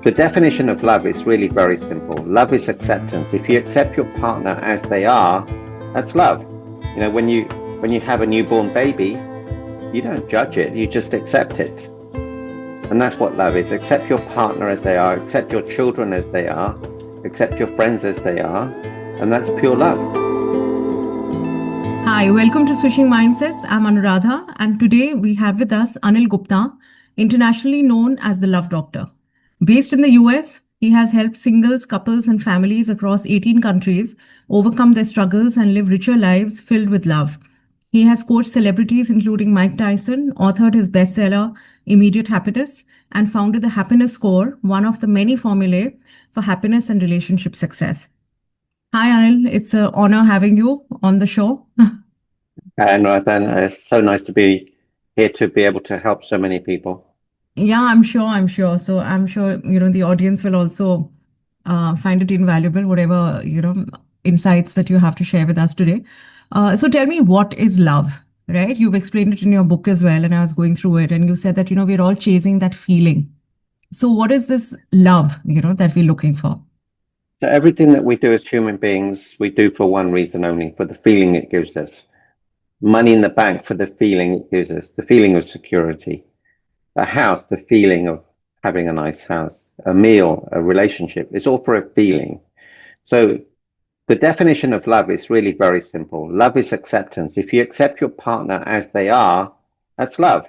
The definition of love is really very simple. Love is acceptance. If you accept your partner as they are, that's love. When you have a newborn baby, you don't judge it, you just accept it. And that's what love is. Accept your partner as they are, accept your children as they are, accept your friends as they are, and that's pure love. Hi, welcome to Switching Mindsets. I'm Anuradha, and today we have with us Anil Gupta, internationally known as the Love Doctor. Based in the US, he has helped singles, couples, and families across 18 countries overcome their struggles and live richer lives filled with love. He has coached celebrities including Mike Tyson, authored his bestseller, Immediate Happiness, and founded the Happiness Score, one of the many formulae for happiness and relationship success. Hi, Anil. It's an honor having you on the show. And then it's so nice to be here to be able to help so many people. Yeah, I'm sure. So I'm sure, the audience will also find it invaluable, whatever, insights that you have to share with us today. So tell me, what is love, right? You've explained it in your book as well, and I was going through it, and you said that, we're all chasing that feeling. So what is this love, that we're looking for? So everything that we do as human beings, we do for one reason only, for the feeling it gives us. Money in the bank for the feeling it gives us, the feeling of security. A house, the feeling of having a nice house. A meal, a relationship, it's all for a feeling. So the definition of love is really very simple. Love is acceptance. If you accept your partner as they are, that's love.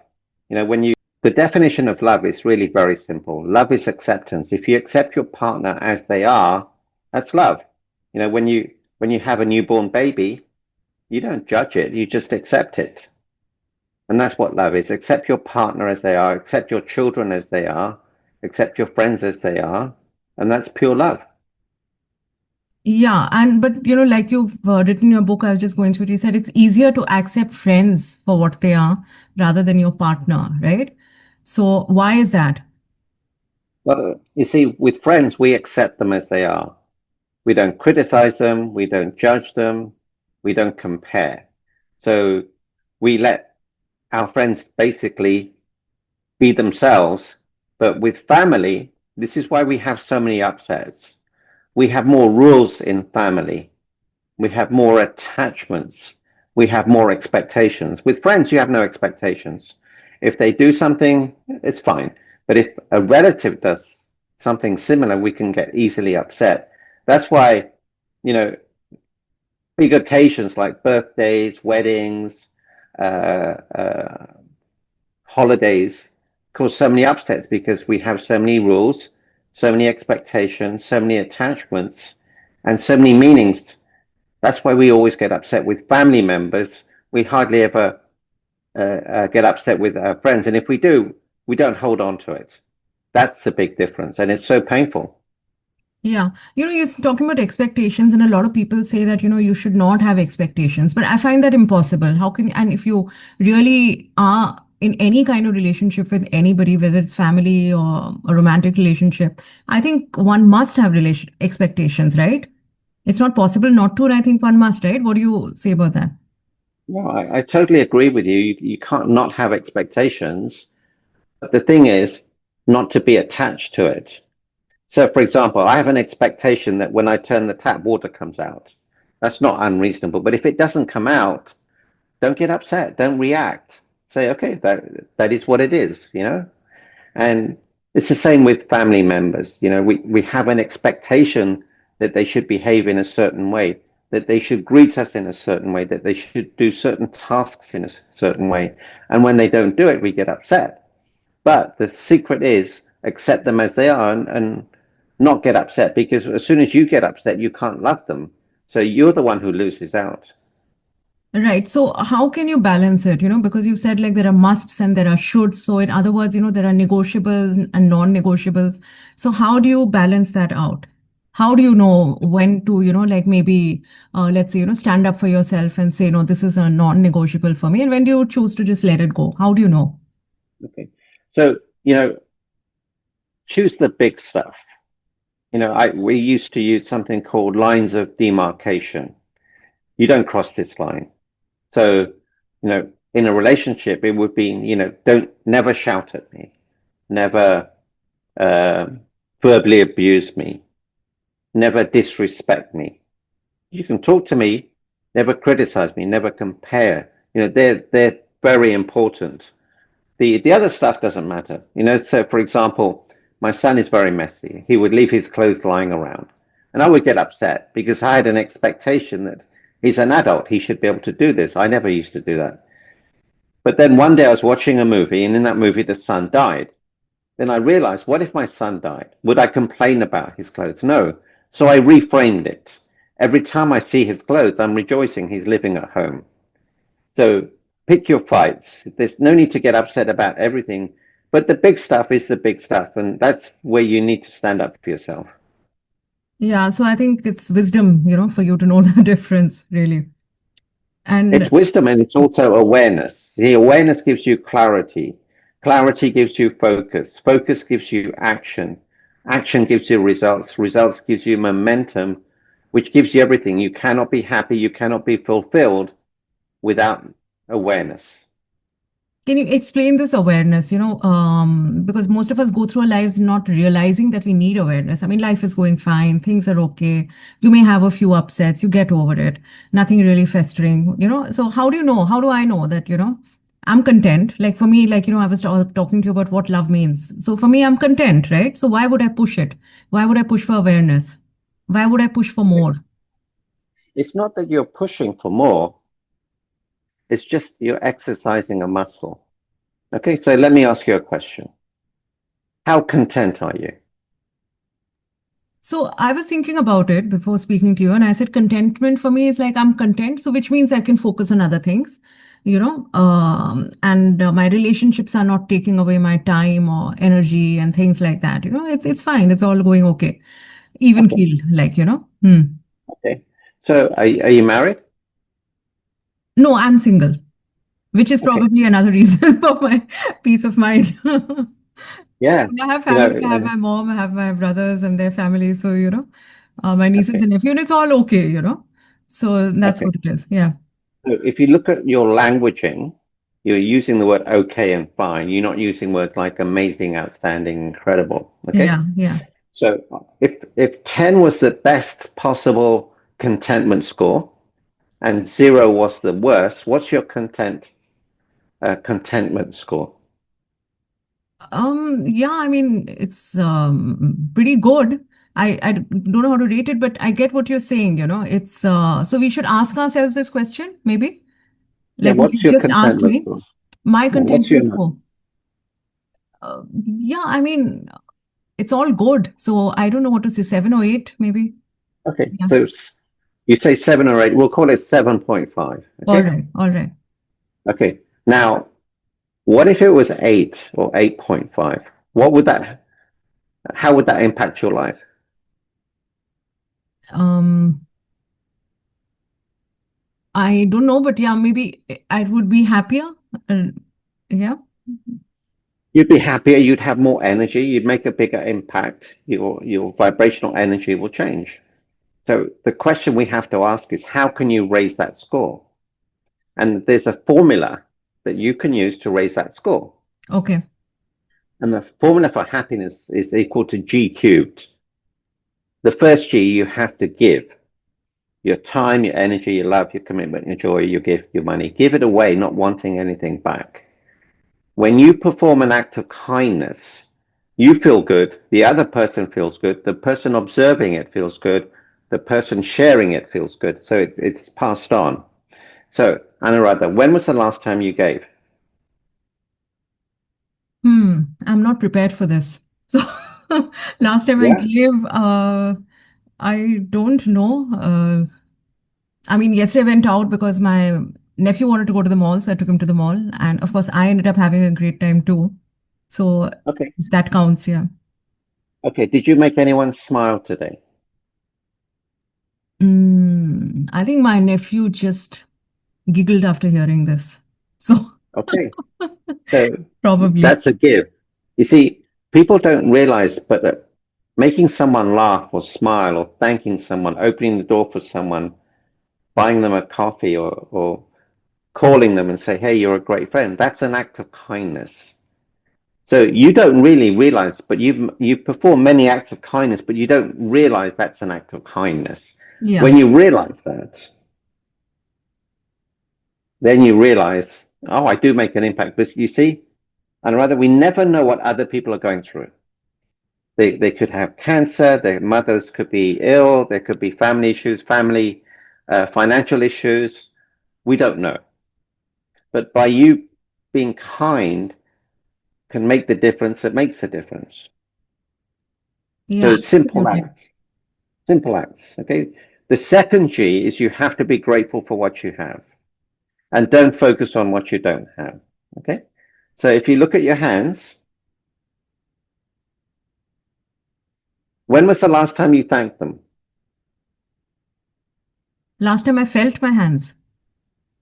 The definition of love is really very simple. Love is acceptance. If you accept your partner as they are, that's love. When you have a newborn baby, you don't judge it, you just accept it. And that's what love is. Accept your partner as they are, accept your children as they are, accept your friends as they are, and that's pure love. Yeah, but like you've written in your book, I was just going through it. You said it's easier to accept friends for what they are rather than your partner, right? So why is that? But you see, with friends, we accept them as they are. We don't criticize them, we don't judge them, we don't compare. So we let our friends basically be themselves. But with family, this is why we have so many upsets. We have more rules in family. We have more attachments. We have more expectations. With friends, you have no expectations. If they do something, it's fine. But if a relative does something similar, we can get easily upset. That's why, you know, big occasions like birthdays, weddings, uh, uh, holidays cause so many upsets because we have so many rules, so many expectations, so many attachments, and so many meanings. That's why we always get upset with family members. We hardly ever get upset with our friends. And if we do, we don't hold on to it. That's the big difference. And it's so painful. Yeah, you're talking about expectations, and a lot of people say that, you should not have expectations, but I find that impossible. And if you really are in any kind of relationship with anybody, whether it's family or a romantic relationship, I think one must have expectations, right? It's not possible not to, and I think one must, right? What do you say about that? No, I totally agree with you. You can't not have expectations. But the thing is not to be attached to it. So, for example, I have an expectation that when I turn the tap, water comes out. That's not unreasonable. But if it doesn't come out, don't get upset. Don't react. Say, okay, that is what it is, you know? And it's the same with family members. We have an expectation that they should behave in a certain way, that they should greet us in a certain way, that they should do certain tasks in a certain way. And when they don't do it, we get upset. But the secret is accept them as they are and not get upset, because as soon as you get upset, you can't love them. So you're the one who loses out. Right. So how can you balance it? Because you said like there are musts and there are shoulds. So in other words, there are negotiables and non-negotiables. So how do you balance that out? How do you know when to, like maybe, let's say, stand up for yourself and say, no, this is a non-negotiable for me. And when do you choose to just let it go? How do you know? Okay. So, choose the big stuff. We used to use something called lines of demarcation. You don't cross this line. So, in a relationship, it would be, don't never shout at me, never verbally abuse me, never disrespect me. You can talk to me, never criticize me, never compare. They're very important. The other stuff doesn't matter. So for example, my son is very messy. He would leave his clothes lying around. And I would get upset because I had an expectation that he's an adult. He should be able to do this. I never used to do that. But then one day I was watching a movie, and in that movie, the son died. Then I realized, what if my son died? Would I complain about his clothes? No. So I reframed it. Every time I see his clothes, I'm rejoicing he's living at home. So pick your fights. There's no need to get upset about everything, but the big stuff is the big stuff, and that's where you need to stand up for yourself. Yeah, so I think it's wisdom, for you to know the difference, really. It's And wisdom and it's also awareness. The awareness gives you clarity. Clarity gives you focus. Focus gives you action. Action gives you results. Results gives you momentum, which gives you everything. You cannot be happy. You cannot be fulfilled without awareness. can you explain this awareness, because most of us go through our lives not realizing that we need awareness. I mean, life is going fine, things are okay. You may have a few upsets, you get over it, nothing really festering, So how do you know? How do I know that, I'm content? Like for me, like, I was talking to you about what love means. So for me, I'm content, right? So why would I push it? Why would I push for awareness? Why would I push for more? It's not that you're pushing for more, it's just you're exercising a muscle. Okay, so let me ask you a question. How content are you? So I was thinking about it before speaking to you, and I said contentment for me is like I'm content, so which means I can focus on other things, and my relationships are not taking away my time or energy and things like that. It's fine. It's all going okay, even Okay, keel, like Hmm. okay. So are you married? No, I'm single, which is Okay, probably another reason for my peace of mind. yeah. I have You know, family. I have my mom. I have my brothers and their families. So, my nieces okay, and nephew, and it's all okay, So that's okay. what it is. Yeah. So if you look at your languaging, you're using the word okay and fine. You're not using words like amazing, outstanding, incredible. Okay. Yeah. Yeah. So if 10 was the best possible contentment score and 0 was the worst, what's your contentment score? Yeah, I mean, it's pretty good. I don't know how to rate it, but I get what you're saying, It's so we should ask ourselves this question, maybe. Yeah, Like what what's you your just asked contentment me, score? my Yeah, what's contentment your score. Yeah, I mean, it's all good. So I don't know what to say, 7 or 8, maybe. okay? Yeah. So you say 7 or 8. We'll call it 7.5. All Okay. right. All right. Okay. Now, what if it was 8 or 8.5? What would that? How would that impact your life? Um, I don't know, but yeah, maybe I would be happier. Uh, yeah. You'd be happier. You'd have more energy. You'd make a bigger impact. Your vibrational energy will change. So the question we have to ask is, how can you raise that score? And there's a formula that you can use to raise that score. Okay. And the formula for happiness is equal to G cubed. The first G you have to give your time, your energy, your love, your commitment, your joy, your gift, your money. Give it away, not wanting anything back. When you perform an act of kindness, you feel good, the other person feels good, the person observing it feels good, the person sharing it feels good. So it's passed on. So, Anuradha, when was the last time you gave? I'm not prepared for this. So last time I Yeah. gave, I don't know. I mean, yesterday I went out because my nephew wanted to go to the mall, so I took him to the mall. And of course, I ended up having a great time too. So Okay. if that counts, yeah. Okay. Did you make anyone smile today? I think my nephew just giggled after hearing this. So Okay. So probably. that's a give. You see, people don't realize, but making someone laugh or smile or thanking someone, opening the door for someone, buying them a coffee or calling them and say, hey, you're a great friend, that's an act of kindness. So you don't really realize, but you perform many acts of kindness, but you don't realize that's an act of kindness. Yeah. When you realize that, then you realize, oh, I do make an impact. But you see, and rather, we never know what other people are going through. They could have cancer, their mothers could be ill, there could be family issues, financial issues. We don't know. But by you being kind can make the difference, it makes a difference. Yeah, So simple absolutely. acts, simple acts. Okay. The second G is you have to be grateful for what you have and don't focus on what you don't have. Okay. So if you look at your hands, when was the last time you thanked them? Last time I felt my hands.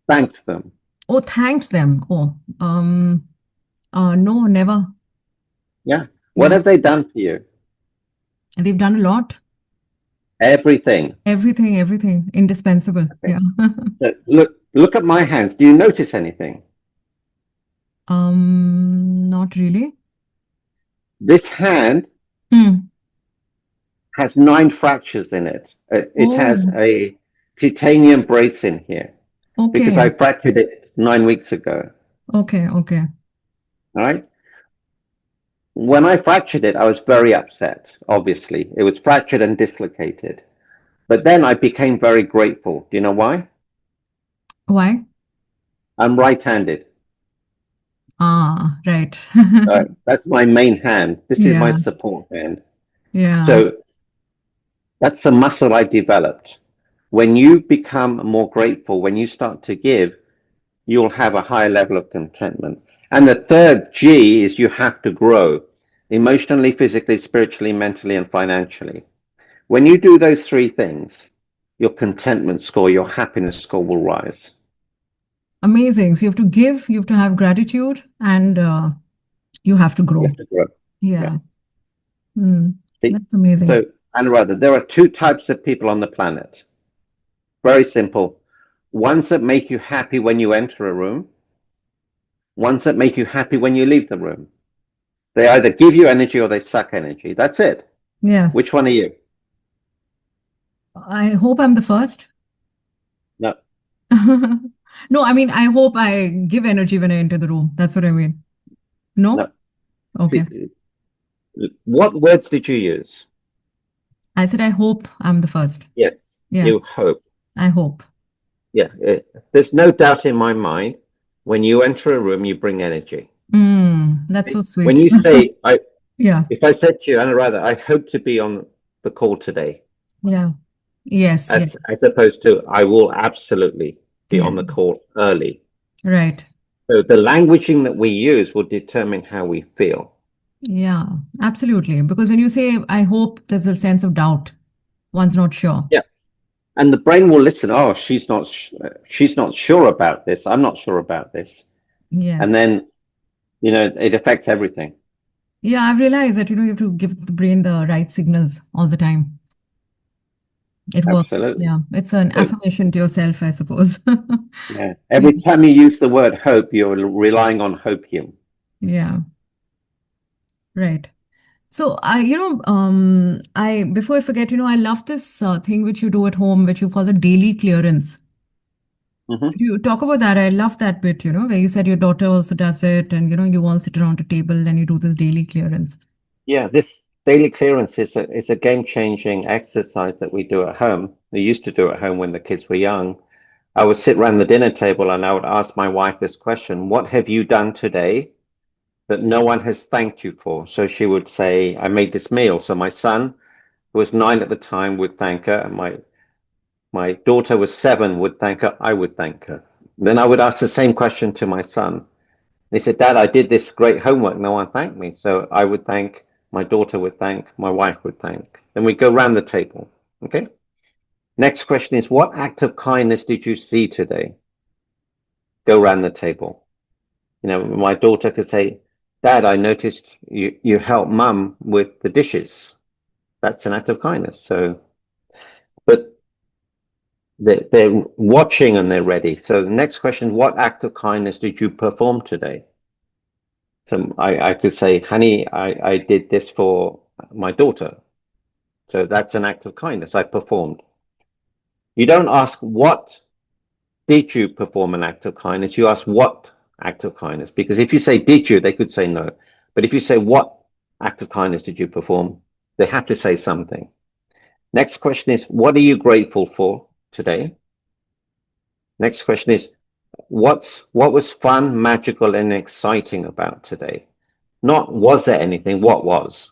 Thanked them. Oh, thanked them. Oh, no, never. Yeah. What Yeah. have they done for you? They've done a lot. Everything. Everything. Indispensable. Okay. Yeah. So look at my hands. Do you notice anything? Not really. This hand Hmm. has 9 fractures in it. It has Oh, a titanium brace in here because okay. I fractured it 9 weeks ago. Okay. All right. When I fractured it, I was very upset. Obviously, it was fractured and dislocated. But then I became very grateful. Do you know why? Why? I'm right-handed. Ah, right. That's my main hand. This is my Yeah. support hand. Yeah. So that's a muscle I developed. When you become more grateful, when you start to give, you'll have a higher level of contentment. And the third G is you have to grow emotionally, physically, spiritually, mentally, and financially. When you do those three things, your contentment score, your happiness score will rise. Amazing. So you have to give, you have to have gratitude, and you have to You grow. have to grow. Yeah. Yeah. Hmm. See? That's amazing. So, and rather, there are two types of people on the planet. Very simple. Ones that make you happy when you enter a room, ones that make you happy when you leave the room. They either give you energy or they suck energy. That's it. Yeah. Which one are you? I hope I'm the first. No, No, I mean, I hope I give energy when I enter the room. That's what I mean. No? no. Okay. See, what words did you use? I said, I hope I'm the first. Yes, Yeah. you hope. I hope. Yeah, there's no doubt in my mind. When you enter a room, you bring energy. That's so When sweet. you say, Yeah. if I said to you, Anuradha, I hope to be on the call today, Yeah. Yes. Yes. as opposed to I will absolutely be Yeah. on the call early. Right. So the languaging that we use will determine how we feel. Yeah. Absolutely. Because when you say, I hope, there's a sense of doubt. One's not sure. Yeah, and the brain will listen. Oh, she's not sure about this. I'm not sure about this, and Yes. then it affects everything. Yeah. I've realized that, you have to give the brain the right signals all the time. It works. Absolutely. Yeah. It's an So affirmation to yourself, I suppose. yeah, Yeah. every time you use the word hope, you're relying on hopium. Yeah. Right. So I before I forget, I love this thing which you do at home, which you call the daily clearance. Hmm. Could you talk about that? I love that bit, where you said your daughter also does it, and you all sit around a table and you do this daily clearance. Yeah, this daily clearance is a game-changing exercise that we do at home. We used to do at home when the kids were young. I would sit around the dinner table and I would ask my wife this question: What have you done today that no one has thanked you for? So she would say, I made this meal. So my son, who was 9 at the time, would thank her, and my daughter was 7, would thank her. I would thank her. Then I would ask the same question to my son. He said, Dad, I did this great homework. No one thanked me. So I would thank, my daughter would thank, my wife would thank. Then we go round the table. Okay. Next question is, what act of kindness did you see today? Go round the table. My daughter could say, Dad, I noticed you helped Mum with the dishes. That's an act of kindness. So, but they're watching and they're ready. So the next question, what act of kindness did you perform today? So I could say, honey, I did this for my daughter. So that's an act of kindness. I performed. You don't ask what did you perform an act of kindness? You ask what act of kindness? Because if you say did you, they could say no. But if you say what act of kindness did you perform, they have to say something. Next question is, what are you grateful for today? Next question is, what was fun, magical, and exciting about today? Not was there anything, what was?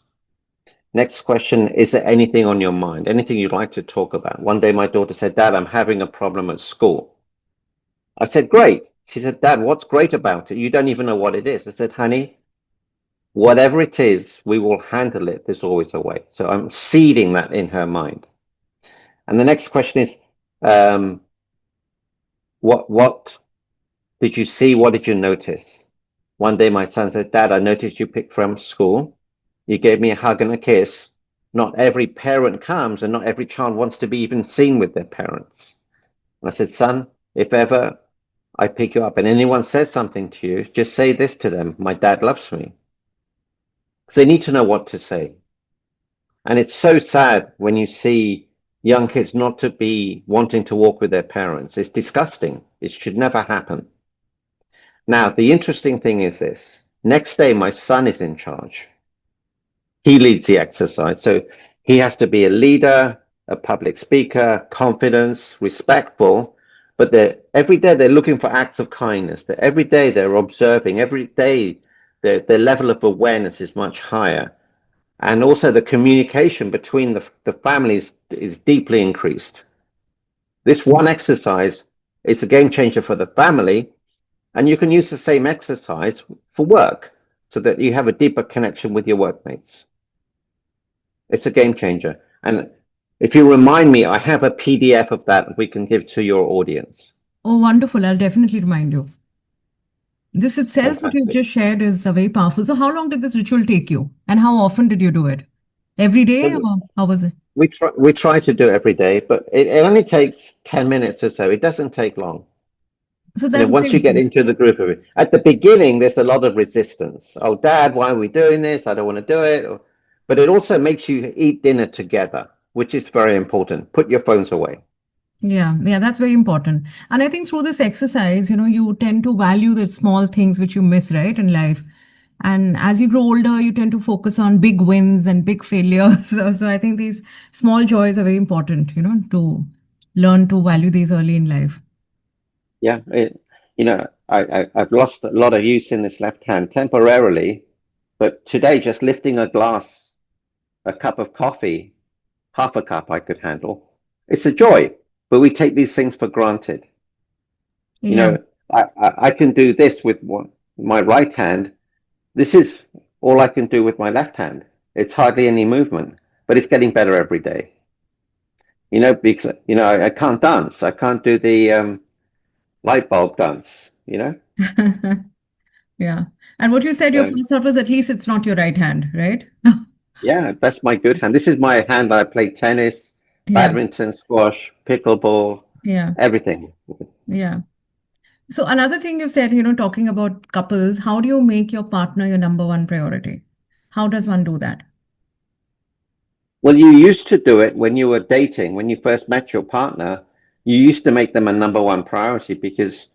Next question, is there anything on your mind? Anything you'd like to talk about? One day my daughter said, Dad, I'm having a problem at school. I said, great. She said, Dad, what's great about it? You don't even know what it is. I said, honey, whatever it is, we will handle it. There's always a way. So I'm seeding that in her mind. And the next question is, um, what did you see? What did you notice? One day my son said, Dad, I noticed you picked from school. You gave me a hug and a kiss. Not every parent comes and not every child wants to be even seen with their parents. And I said, son, if ever I pick you up and anyone says something to you, just say this to them. My dad loves me. Because they need to know what to say. And it's so sad when you see young kids not to be wanting to walk with their parents. It's disgusting. It should never happen. Now, the interesting thing is this. Next day, my son is in charge. He leads the exercise. So he has to be a leader, a public speaker, confident, respectful. But every day they're looking for acts of kindness. Every day they're observing. Every day their level of awareness is much higher. And also the communication between the families is deeply increased. This one exercise is a game changer for the family. And you can use the same exercise for work so that you have a deeper connection with your workmates. It's a game changer. And if you remind me, I have a PDF of that we can give to your audience. Oh, wonderful. I'll definitely remind you. This itself, what you've Fantastic. just shared, is very powerful. So, how long did this ritual take you? And how often did you do it? Every day, So or how was it? we try to do it every day, but it only takes 10 minutes or so. It doesn't take long. So, that's Once you great. get into the group of it, at the beginning, there's a lot of resistance. Oh, Dad, why are we doing this? I don't want to do it. But it also makes you eat dinner together, which is very important. Put your phones away. Yeah, that's very important. And I think through this exercise, you tend to value the small things which you miss, right, in life. And as you grow older, you tend to focus on big wins and big failures. So I think these small joys are very important, to learn to value these early in life. Yeah, I've lost a lot of use in this left hand temporarily, but today just lifting a glass, a cup of coffee, half a cup I could handle. It's a joy, but we take these things for granted. You Yeah. know, I can do this with my right hand. This is all I can do with my left hand. It's hardly any movement, but it's getting better every day. Because I can't dance. I can't do the light bulb dance. Yeah. And what you said, your So first thought was at least it's not your right hand, right? yeah, that's my good hand. This is my hand that I play tennis, Yeah. badminton, squash, pickleball, Yeah. everything. Yeah. So another thing you said, talking about couples, how do you make your partner your number one priority? How does one do that? Well, you used to do it when you were dating, when you first met your partner. You used to make them a number one priority because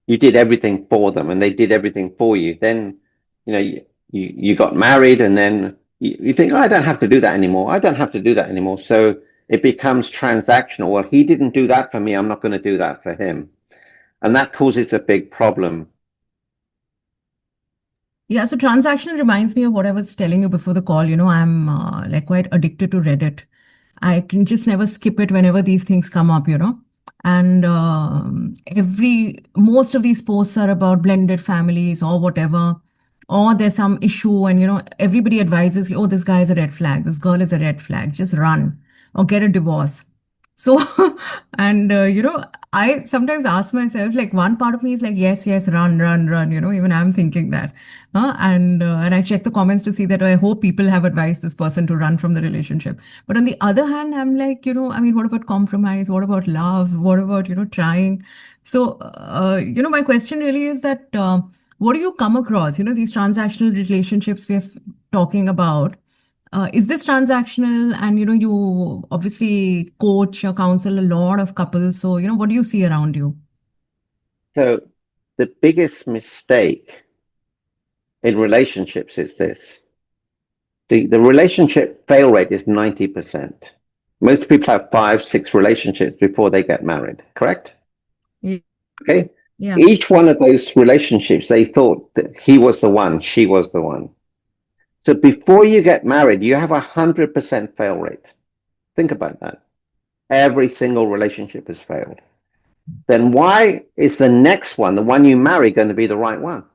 you did everything for them and they did everything for you. Then, you got married and then you think, oh, I don't have to do that anymore. I don't have to do that anymore. So it becomes transactional. Well, he didn't do that for me. I'm not going to do that for him. And that causes a big problem. Yeah, so transactional reminds me of what I was telling you before the call. I'm like quite addicted to Reddit. I can just never skip it whenever these things come up. And most of these posts are about blended families or whatever, or there's some issue, and everybody advises you, oh, this guy is a red flag, this girl is a red flag, just run or get a divorce. So, and I sometimes ask myself, like, one part of me is like, yes, yes, run, run, run. Even I'm thinking that. And I check the comments to see that I hope people have advised this person to run from the relationship. But on the other hand, I'm like, I mean, what about compromise? What about love? What about, trying? So, my question really is that what do you come across? These transactional relationships we're talking about. Is this transactional? And, you obviously coach or counsel a lot of couples. So, what do you see around you? So the biggest mistake in relationships is this. The relationship fail rate is 90%. Most people have 5, 6 relationships before they get married, correct? Ye- Okay. Yeah. Each one of those relationships, they thought that he was the one, she was the one. So before you get married, you have 100% fail rate. Think about that. Every single relationship has failed. Then why is the next one, the one you marry, going to be the right one?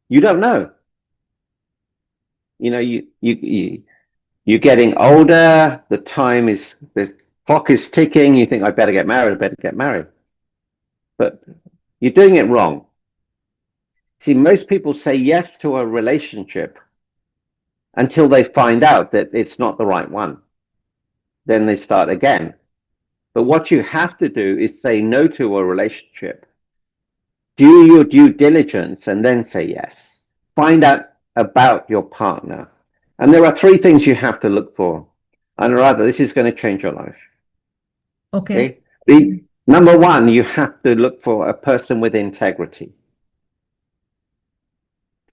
You don't know. You're getting older. The clock is ticking. You think, I better get married. I better get married. But you're doing it wrong. See, most people say yes to a relationship until they find out that it's not the right one. Then they start again. But what you have to do is say no to a relationship. Do your due diligence and then say yes. Find out about your partner. And there are 3 things you have to look for. And rather, this is going to change your life. Okay. Number 1, you have to look for a person with integrity.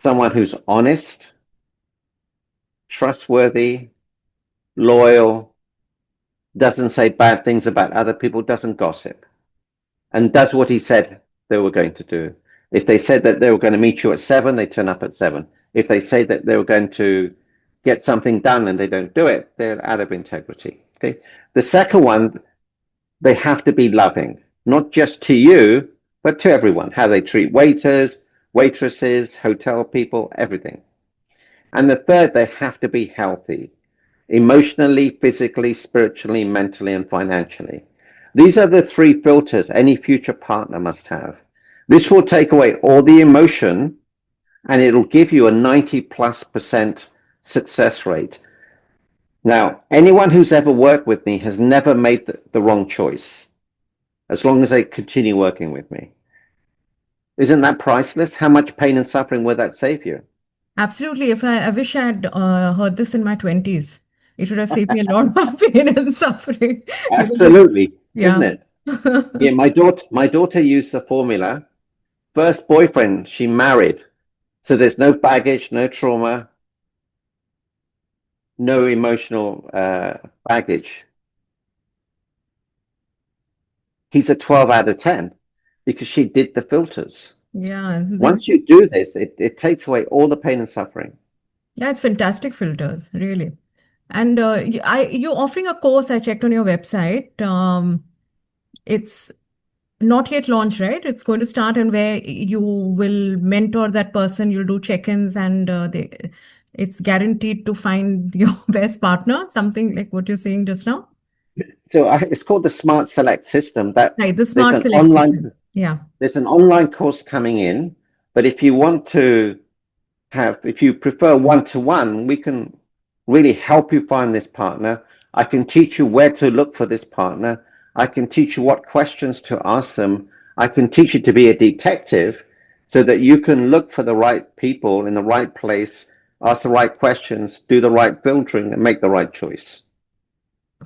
Someone who's honest, trustworthy, loyal, doesn't say bad things about other people, doesn't gossip, and does what he said they were going to do. If they said that they were going to meet you at 7, they turn up at 7. If they say that they were going to get something done and they don't do it, they're out of integrity. Okay. The second one, they have to be loving, not just to you, but to everyone. How they treat waiters, waitresses, hotel people, everything. And the third, they have to be healthy, emotionally, physically, spiritually, mentally, and financially. These are the 3 filters any future partner must have. This will take away all the emotion and it'll give you a 90+% success rate. Now, anyone who's ever worked with me has never made the wrong choice, as long as they continue working with me. Isn't that priceless? How much pain and suffering will that save you? Absolutely. I wish I'd heard this in my 20s. It would have saved me a lot of pain and suffering. Absolutely, isn't Yeah. it? Yeah, my daughter used the formula. First boyfriend, she married. So there's no baggage, no trauma, no emotional baggage. He's a 12 out of 10 because she did the filters. Yeah. Once you do this, it takes away all the pain and suffering. Yeah, it's fantastic filters, really. And you're offering a course. I checked on your website. It's not yet launched, right? It's going to start, and where you will mentor that person. You'll do check-ins, and it's guaranteed to find your best partner. Something like what you're saying just now. So it's called the Smart Select system. That Right, the there's smart an select system. online Yeah. there's an online course coming in, but if you want to if you prefer one-to-one, we can really help you find this partner. I can teach you where to look for this partner. I can teach you what questions to ask them. I can teach you to be a detective so that you can look for the right people in the right place, ask the right questions, do the right filtering, and make the right choice.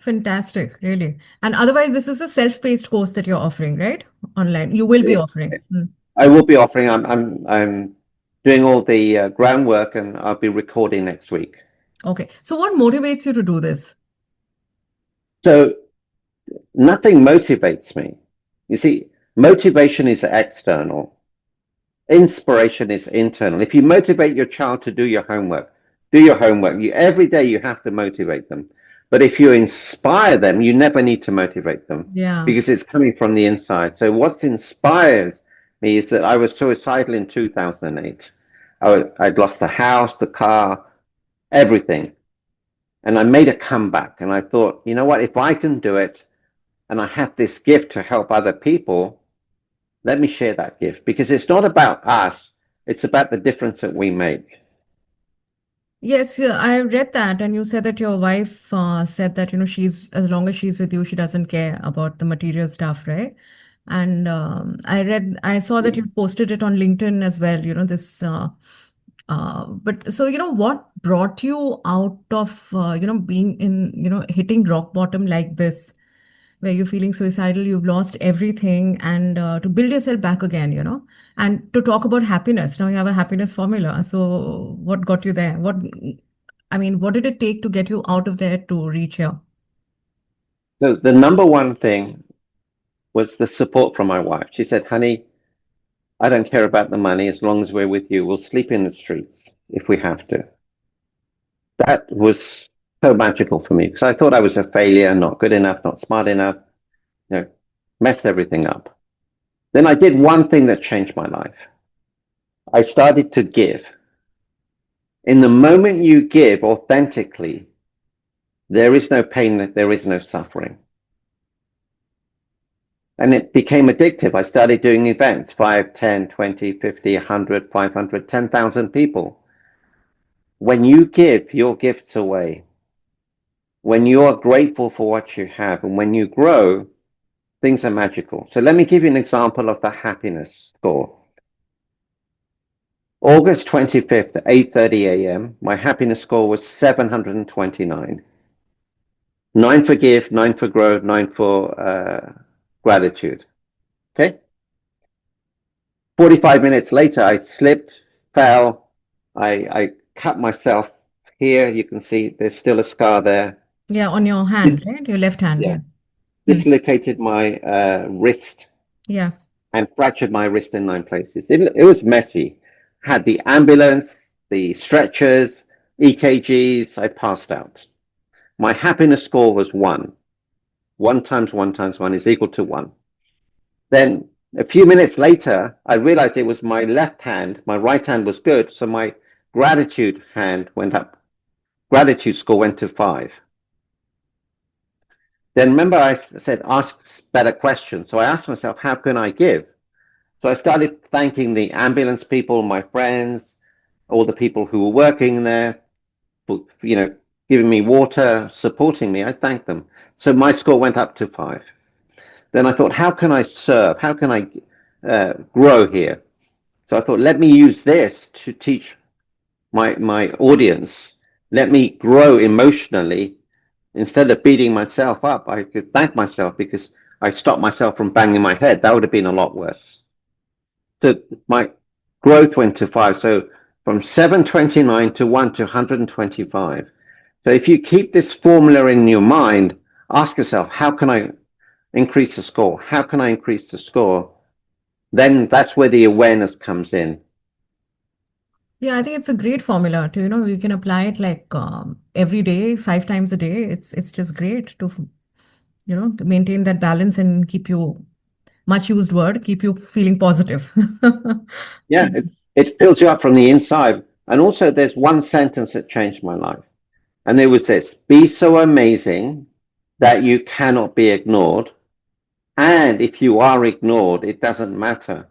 Fantastic, really. And otherwise, this is a self-paced course that you're offering, right? Online. You will be offering. I will be offering. I'm doing all the groundwork, and I'll be recording next week. Okay. So what motivates you to do this? So nothing motivates me. You see, motivation is external. Inspiration is internal. If you motivate your child to do your homework, do your homework. Every day you have to motivate them. But if you inspire them, you never need to motivate them Yeah. because it's coming from the inside. So what's inspired me is that I was suicidal in 2008. I'd lost the house, the car, everything. And I made a comeback. And I thought, you know what? If I can do it and I have this gift to help other people, let me share that gift, because it's not about us. It's about the difference that we make. Yes, yeah, I read that, and you said that your wife said that, she's as long as she's with you, she doesn't care about the material stuff, right? And I saw that you posted it on LinkedIn as well, this. But so, what brought you out of, being in, hitting rock bottom like this, where you're feeling suicidal, you've lost everything, and to build yourself back again, and to talk about happiness. Now you have a happiness formula. So, what got you there? What did it take to get you out of there to reach here? So the number one thing was the support from my wife. She said, honey, I don't care about the money as long as we're with you. We'll sleep in the streets if we have to. That was so magical for me because I thought I was a failure, not good enough, not smart enough, you know, messed everything up. Then I did one thing that changed my life. I started to give. In the moment you give authentically, there is no pain, there is no suffering. And it became addictive. I started doing events, 5, 10, 20, 50, 100, 500, 10,000 people. When you give your gifts away, when you are grateful for what you have, and when you grow, things are magical. So let me give you an example of the happiness score. August 25th at 8:30 a.m., my happiness score was 729. 9 for give, 9 for grow, 9 for gratitude. Okay? 45 minutes later, I slipped, fell, I cut myself here. You can see there's still a scar there. Yeah, on your hand, right? Your left hand. Yeah, Yeah. Hmm. dislocated my wrist Yeah. and fractured my wrist in 9 places. It was messy. Had the ambulance, the stretchers, EKGs. I passed out. My happiness score was 1. 1 times 1 times 1 is equal to 1. Then a few minutes later, I realized it was my left hand. My right hand was good. So my gratitude hand went up. Gratitude score went to 5. Then remember I said, ask better questions. So I asked myself, how can I give? So I started thanking the ambulance people, my friends, all the people who were working there, for, giving me water, supporting me. I thanked them. So my score went up to 5. Then I thought, how can I serve? How can I grow here? So I thought, let me use this to teach my audience. Let me grow emotionally. Instead of beating myself up, I could thank myself because I stopped myself from banging my head. That would have been a lot worse. So my growth went to 5. So from 729 to 1 to 125. So if you keep this formula in your mind, ask yourself, how can I increase the score? How can I increase the score? Then that's where the awareness comes in. Yeah, I think it's a great formula to, you can apply it like every day, 5 times a day. It's just great to, to maintain that balance and keep you, much used word, keep you feeling positive. Yeah, it fills you up from the inside. And also there's one sentence that changed my life. And it was this: be so amazing that you cannot be ignored. And if you are ignored, it doesn't matter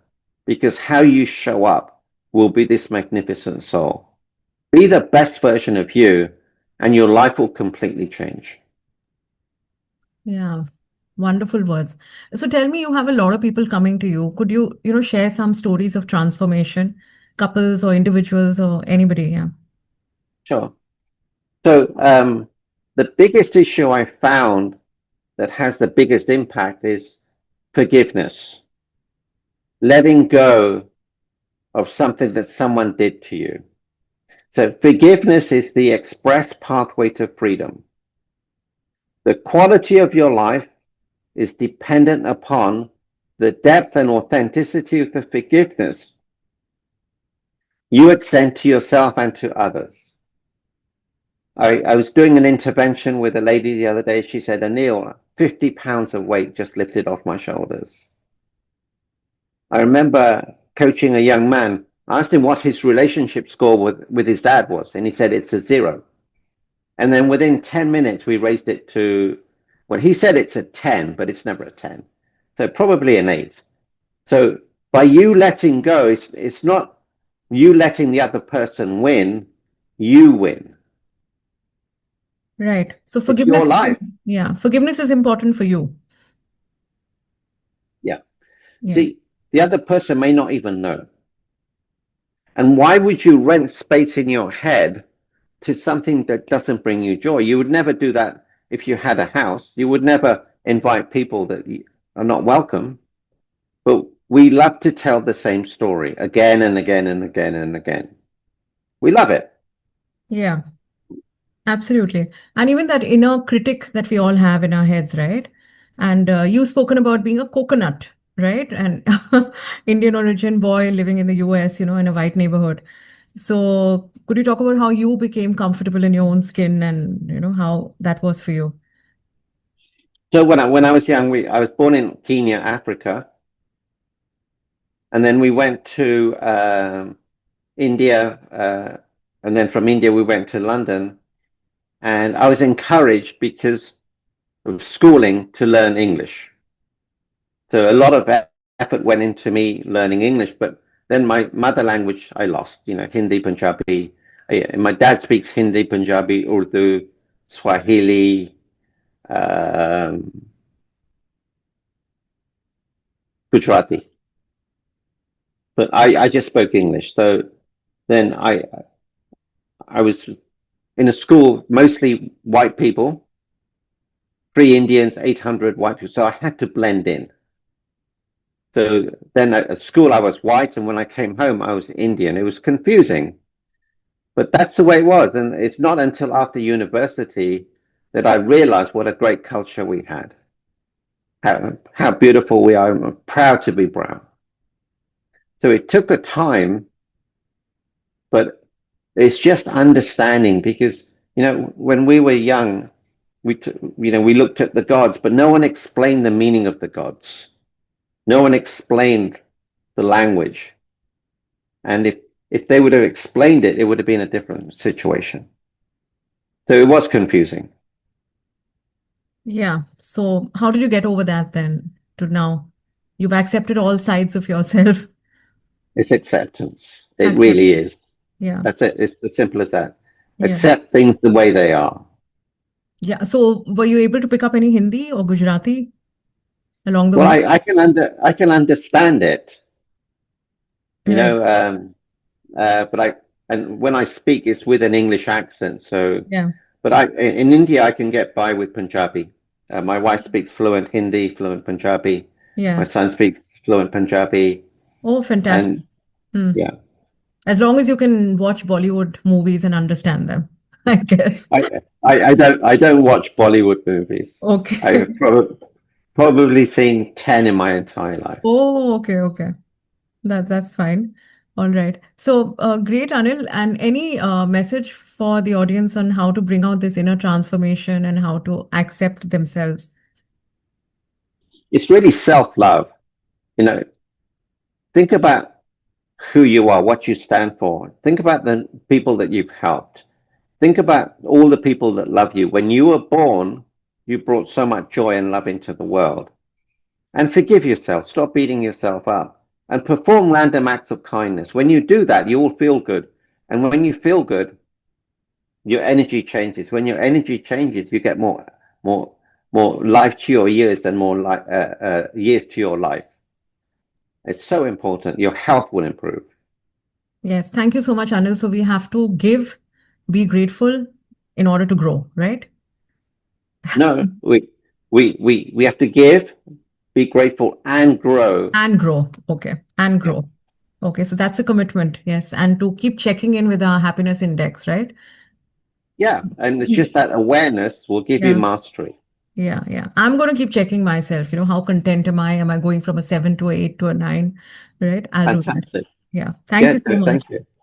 because how you show up will be this magnificent soul. Be the best version of you and your life will completely change. Yeah, wonderful words. So tell me, you have a lot of people coming to you. Could you, share some stories of transformation, couples or individuals or anybody? Yeah. Sure. So the biggest issue I found that has the biggest impact is forgiveness, letting go of something that someone did to you. So forgiveness is the express pathway to freedom. The quality of your life is dependent upon the depth and authenticity of the forgiveness you extend to yourself and to others. I was doing an intervention with a lady the other day. She said, Anil, 50 pounds of weight just lifted off my shoulders. I remember coaching a young man. I asked him what his relationship score with his dad was, and he said it's a 0. And then within 10 minutes, we raised it to, well, he said it's a 10, but it's never a 10. So probably an 8. So by you letting go, it's not you letting the other person win, you win. Right. So It's your life. forgiveness is important for you. Yeah. Yeah. See, the other person may not even know. And why would you rent space in your head to something that doesn't bring you joy? You would never do that if you had a house. You would never invite people that are not welcome. But we love to tell the same story again and again and again and again. We love it. Yeah. Absolutely. And even that inner critic that we all have in our heads, right? And you've spoken about being a coconut, right? And Indian origin boy living in the US, in a white neighborhood. So could you talk about how you became comfortable in your own skin and, how that was for you? So when I was young, I was born in Kenya, Africa, and then we went to India, and then from India we went to London, and I was encouraged because of schooling to learn English. So a lot of effort went into me learning English, but then my mother language I lost, Hindi, Punjabi. My dad speaks Hindi, Punjabi, Urdu, Swahili, um, Gujarati. But I just spoke English. So then I was in a school, mostly white people, 3 Indians, 800 white people. So I had to blend in. So then at school I was white, and when I came home I was Indian. It was confusing, but that's the way it was. And it's not until after university that I realized what a great culture we had, how beautiful we are. I'm proud to be brown. So it took the time, but it's just understanding because, when we were young, we looked at the gods, but no one explained the meaning of the gods. No one explained the language. And if they would have explained it, it would have been a different situation. So it was confusing. Yeah. So how did you get over that then to now? You've accepted all sides of yourself. It's acceptance. It Accept. really is. Yeah. That's it. It's as simple as that. Yeah. Accept things the way they are. Yeah. So were you able to pick up any Hindi or Gujarati along the Well, way? I can understand it, you Right. know, but and when I speak, it's with an English accent. So, Yeah. but in India, I can get by with Punjabi. My wife speaks fluent Hindi, fluent Punjabi. My Yeah. son speaks fluent Punjabi, Oh, fantastic. and Hmm. yeah, As long as you can watch Bollywood movies and understand them, I guess. I, I don't watch Bollywood movies. Okay. I've probably seen 10 in my entire life. Oh, okay, okay. That's fine. All right. So, great, Anil. And any message for the audience on how to bring out this inner transformation and how to accept themselves? It's really self-love. You know, think about who you are, what you stand for. Think about the people that you've helped. Think about all the people that love you. When you were born, you brought so much joy and love into the world. And forgive yourself. Stop beating yourself up. And perform random acts of kindness. When you do that, you will feel good. And when you feel good, your energy changes. When your energy changes, you get more, more life to your years and more years to your life. It's so important. Your health will improve. Yes. Thank you so much, Anil. So, we have to give, be grateful in order to grow, right? No, we have to give, be grateful, and grow. And grow. Okay. And Yeah, grow. Okay. So, that's a commitment. Yes. And to keep checking in with our happiness index, right? yeah, and it's just that awareness will give you Yeah. mastery. Yeah, yeah. I'm going to keep checking myself. How content am I? Am I going from a 7 to a 8 to a 9? Right? I'll do that. Fantastic. Yeah. Thank you Get so there. much. Thank you.